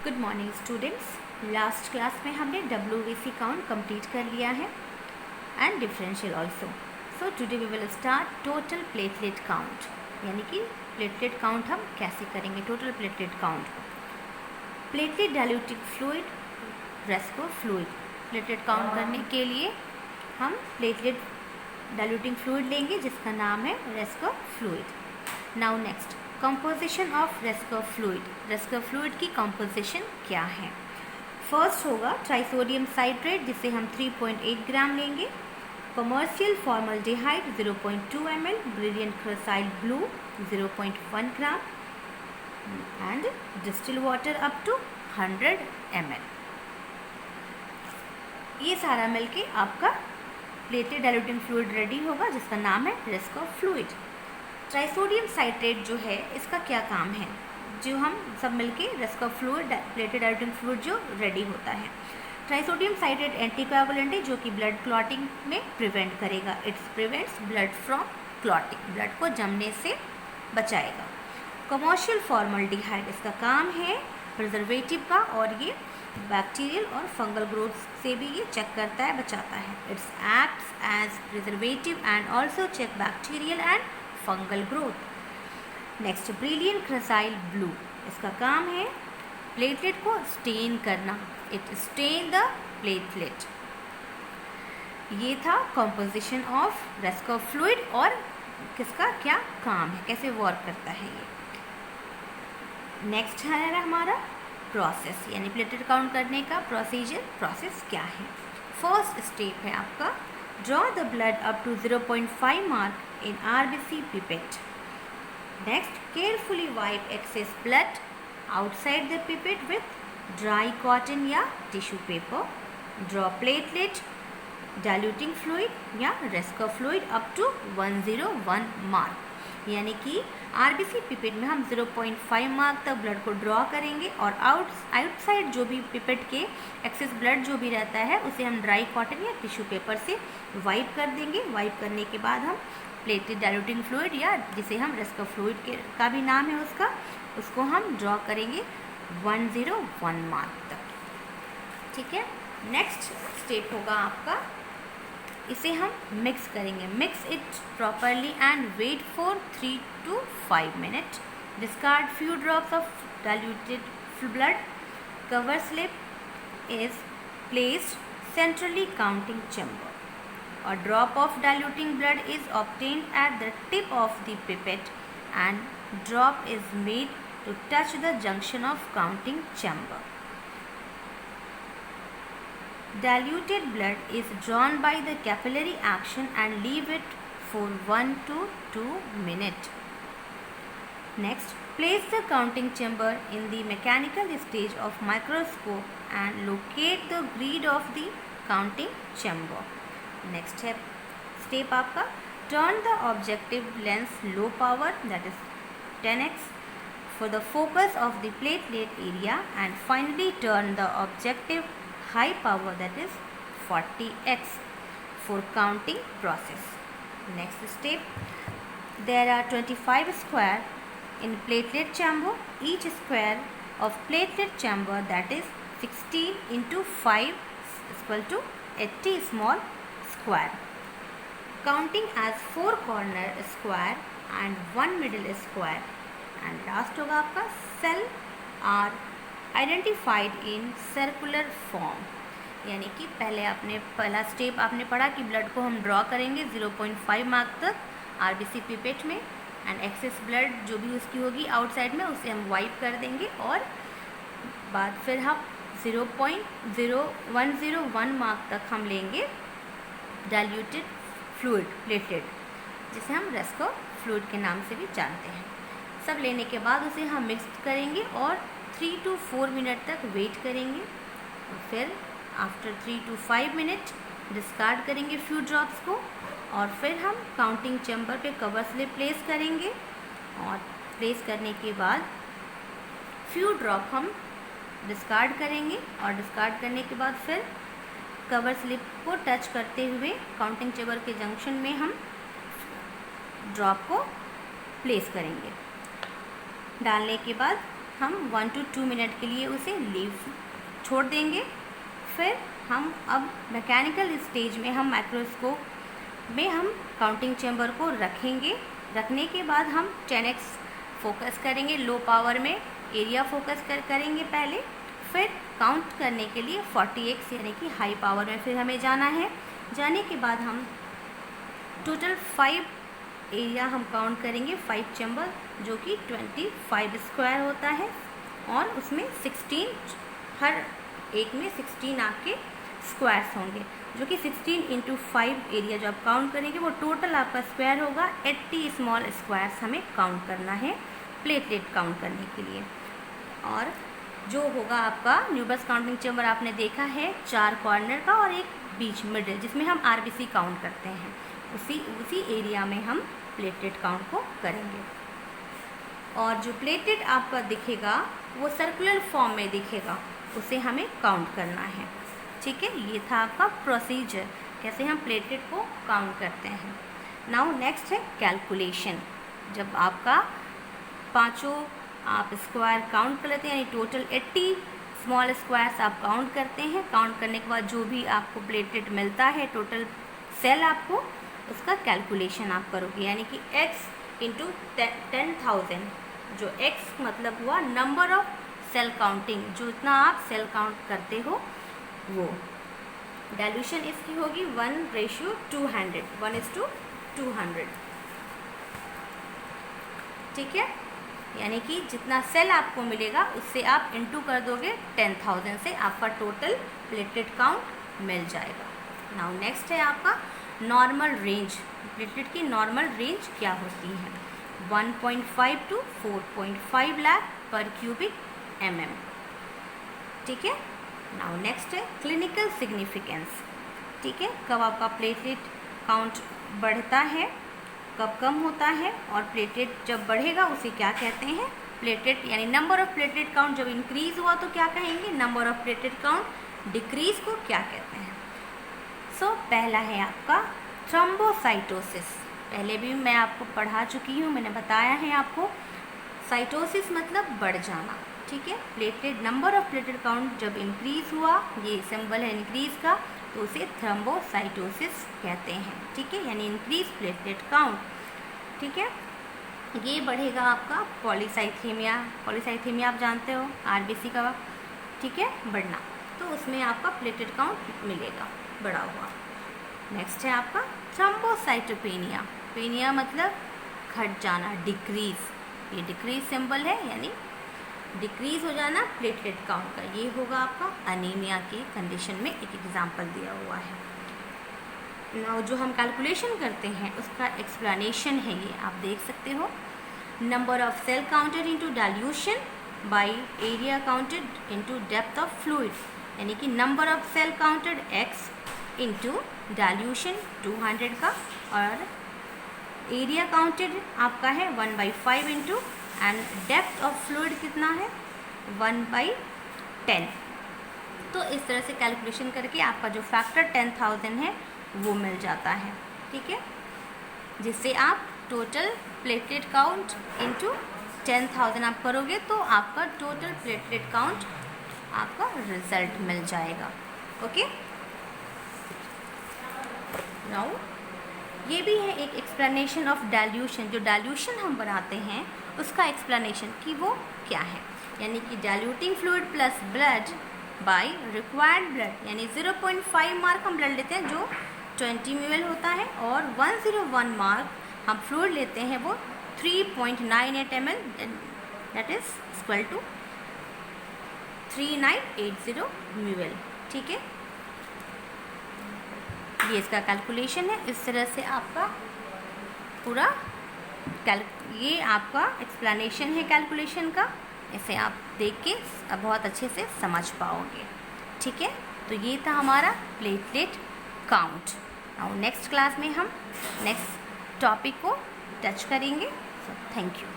Good morning students. Last class में हमने WBC count complete कर लिया है and differential also. So today we will start total platelet count, यानी कि प्लेटलेट काउंट हम कैसे करेंगे। Total platelet count, platelet diluting fluid, रेस्को फ्लूइड। प्लेटलेट काउंट करने के लिए हम प्लेटलेट डाइल्यूटिंग फ्लूइड लेंगे जिसका नाम है रेस्को fluid. Now next, composition of रेस्को फ्लूइड। रेस्को फ्लूइड की कंपोजिशन क्या है? फर्स्ट होगा ट्राइसोडियम साइट्रेट जिसे हम 3.8 ग्राम लेंगे, commercial formaldehyde 0.2 ml, brilliant cresyl blue 0.1 gram and distil water up to 100 ml। ये सारा मिलके आपका प्लेटलेट डाइल्यूटिंग फ्लूइड रेडी होगा जिसका नाम है रेस्को फ्लूइड। ट्राइसोडियम साइट्रेट जो है इसका क्या काम है, जो हम सब मिलके रेस्को फ्लूइड प्लेटलेट डाइल्यूटिंग फ्लूइड जो रेडी होता है। ट्राइसोडियम साइट्रेट एंटीकोएगुलेंट है जो कि ब्लड क्लॉटिंग में प्रिवेंट करेगा। It's prevents blood from clotting, blood को जमने से बचाएगा। कमर्शियल फॉर्मल्डिहाइड इसका काम है प्रिजर्वेटिव का, और ये बैक्टीरियल और फंगल ग्रोथ से भी ये चेक करता है, बचाता है। Its acts as preservative and also check bacterial and fungal growth. Next, brilliant cresyl blue, इसका काम है प्लेटलेट को स्टेन करना। It stain the platelet. ये था कंपोजिशन ऑफ रेस्को फ्लूइड और किसका क्या काम है, कैसे वर्क करता है ये। नेक्स्ट है हमारा प्रोसेस, यानी प्लेटलेट काउंट करने का प्रोसीजर, प्रोसेस क्या है। फर्स्ट स्टेप है आपका draw the blood up to 0.5 mark in RBC pipette. Next, carefully wipe excess blood outside the pipette with dry cotton या tissue paper. Draw platelet diluting fluid या रेस्को fluid up to 101 mark, यानी कि RBC pipette में हम 0.5 mark तक blood को draw करेंगे और आउटसाइड जो भी पिपेट के एक्सेस ब्लड जो भी रहता है उसे हम ड्राई कॉटन या टिश्यू पेपर से वाइप कर देंगे। वाइप करने के बाद हम प्लेटलेट डाइल्यूटिंग फ्लूइड या जिसे हम रेस्को फ्लूइड का भी नाम है उसको हम ड्रॉ करेंगे 101 मार्क तक। ठीक है। नेक्स्ट स्टेप होगा आपका, इसे हम मिक्स करेंगे। Mix it properly and wait for 3 to 5 minutes. Discard few drops of diluted blood. Cover slip is placed centrally counting chamber. A drop of diluting blood is obtained at the tip of the pipette and drop is made to touch the junction of counting chamber. Diluted blood is drawn by the capillary action and leave it for 1 to 2 minutes. Next, place the counting chamber in the mechanical stage of microscope and locate the grid of the counting chamber. Next step आपका, turn the objective lens low power, that is 10x, for the focus of the platelet area, and finally turn the objective high power, that is 40x, for counting process. Next step, there are 25 square in platelet chamber. Each square of platelet chamber, that is 16 into 5 is equal to 80 small square. Counting as 4 corner square and 1 middle square. And last होगा आपका cell are identified in circular form, यानी कि पहला step आपने पढ़ा कि blood को हम ड्रॉ करेंगे 0.5 मार्क तक RBC पिपेट में, एंड एक्सेस ब्लड जो भी उसकी होगी आउटसाइड में उसे हम वाइप कर देंगे, और बाद फिर हम 0.0101 मार्क तक हम लेंगे डाइल्यूटेड फ्लूइड प्लेटलेट जिसे हम रेस्को फ्लूइड के नाम से भी जानते हैं। सब लेने के बाद उसे हम मिक्स करेंगे और 3 to 4 मिनट तक वेट करेंगे, और फिर आफ्टर 3 to 5 मिनट डिस्कार्ड करेंगे फ्यू ड्रॉप्स को, और फिर हम काउंटिंग चैम्बर पे कवर स्लिप प्लेस करेंगे, और प्लेस करने के बाद फ्यू ड्रॉप हम डिस्कार्ड करेंगे, और डिस्कार्ड करने के बाद फिर कवर स्लिप को टच करते हुए काउंटिंग चैम्बर के जंक्शन में हम ड्रॉप को प्लेस करेंगे। डालने के बाद हम 1 to 2 मिनट के लिए उसे लीव छोड़ देंगे। फिर हम अब मैकेनिकल स्टेज में हम माइक्रोस्कोप में हम काउंटिंग चैम्बर को रखेंगे। रखने के बाद हम 10x फोकस करेंगे, लो पावर में एरिया फोकस करेंगे पहले। फिर काउंट करने के लिए 40x यानी कि हाई पावर में फिर हमें जाना है। जाने के बाद हम टोटल 5 एरिया हम काउंट करेंगे, 5 चैम्बर, जो कि 25 स्क्वायर होता है और उसमें 16, हर एक में 16 आपके स्क्वायर्स होंगे, जो कि 16 × 5 एरिया जो आप काउंट करेंगे वो टोटल आपका स्क्वायर होगा। 80 स्मॉल स्क्वायर्स हमें काउंट करना है प्लेटलेट काउंट करने के लिए। और जो होगा आपका न्यूबस काउंटिंग चैम्बर आपने देखा है 4 कॉर्नर का और एक बीच मिडिल, जिसमें हम आरबीसी काउंट करते हैं, उसी एरिया में हम प्लेटलेट काउंट को करेंगे। और जो प्लेटलेट आपका दिखेगा वो सर्कुलर फॉर्म में दिखेगा, उसे हमें काउंट करना है। ठीक है, ये था आपका प्रोसीजर कैसे हम प्लेटलेट को काउंट करते हैं। नाउ नेक्स्ट है कैलकुलेशन। जब आपका पांचों आप स्क्वायर काउंट कर लेते हैं, यानी टोटल 80 स्मॉल स्क्वायर्स आप काउंट करते हैं। काउंट करने के बाद जो भी आपको प्लेटलेट मिलता है, टोटल सेल आपको, उसका कैलकुलेशन आप करोगे, यानी कि x × 10,000, जो x मतलब हुआ नंबर ऑफ सेल काउंटिंग, जो इतना आप सेल काउंट करते हो वो। डाइल्यूशन इसकी होगी 1:200, 1:200। ठीक है, यानी कि जितना सेल आपको मिलेगा उससे आप इंटू कर दोगे 10,000 से, आपका टोटल प्लेटलेट काउंट मिल जाएगा। नाउ नेक्स्ट है आपका नॉर्मल रेंज। प्लेटलेट की नॉर्मल रेंज क्या होती है? 1.5 to 4.5 लाख पर क्यूबिक mm। ठीक है, नाउ नेक्स्ट है क्लिनिकल सिग्निफिकेंस। ठीक है, कब आपका प्लेटलेट काउंट बढ़ता है, कब कम होता है, और प्लेटलेट जब बढ़ेगा उसे क्या कहते हैं? प्लेटलेट यानी नंबर ऑफ प्लेटलेट काउंट जब इंक्रीज हुआ तो क्या कहेंगे? Number of platelet count decrease को क्या कहते हैं? सो पहला है आपका थ्रोम्बोसाइटोसिस। पहले भी मैं आपको पढ़ा चुकी हूँ, मैंने बताया है आपको। साइटोसिस मतलब बढ़ जाना। ठीक है, platelet number of platelet count जब इंक्रीज हुआ, ये सिंबल है इंक्रीज का, तो उसे थ्रोम्बोसाइटोसिस कहते हैं। ठीक है, यानी इंक्रीज प्लेटलेट काउंट। ठीक है, ये बढ़ेगा आपका पॉलीसाइथेमिया। पॉलीसाइथेमिया आप जानते हो, आरबीसी का, ठीक है, बढ़ना, तो उसमें आपका प्लेटलेट काउंट मिलेगा बढ़ा हुआ। नेक्स्ट है आपका थ्रोम्बोसाइटोपेनिया। पेनिया मतलब घट जाना, डिक्रीज। ये डिक्रीज सिंबल है, यानी डिक्रीज हो जाना प्लेटलेट काउंट का। ये होगा आपका अनीमिया के कंडीशन में एक एग्जांपल दिया हुआ है। नाउ जो हम कैलकुलेशन करते हैं उसका एक्सप्लेनेशन है, ये आप देख सकते हो। Number of cell counted into dilution by area counted into depth of fluid, यानी कि number of cell counted x into dilution 200 का, और एरिया काउंटेड आपका है 1/5 into, and depth of fluid कितना है 1/10। तो इस तरह से कैलकुलेशन करके आपका जो फैक्टर 10,000 है वो मिल जाता है। ठीक है, जिससे आप टोटल प्लेटलेट काउंट इंटू 10,000 आप करोगे तो आपका टोटल प्लेटलेट काउंट आपका रिजल्ट मिल जाएगा। ओके, नाउ ये भी है एक एक्सप्लेनेशन ऑफ डाइल्यूशन। जो डाइल्यूशन हम बनाते हैं उसका एक्सप्लेनेशन कि वो क्या है, यानी कि diluting fluid plus blood bye required blood, यानी 0.5 मार्क हम ब्लड लेते हैं जो 20 ml होता है, और 101 मार्क हम फ्लूइड लेते हैं वो 3.98 ml, that is equal to 3980 ml। ठीक है, ये इसका कैलकुलेशन है। इस तरह से आपका पूरा ये आपका एक्सप्लेनेशन है कैलकुलेशन का। इसे आप देख के बहुत अच्छे से समझ पाओगे। ठीक है, तो ये था हमारा प्लेटलेट काउंट। और नेक्स्ट क्लास में हम नेक्स्ट टॉपिक को टच करेंगे। So thank you.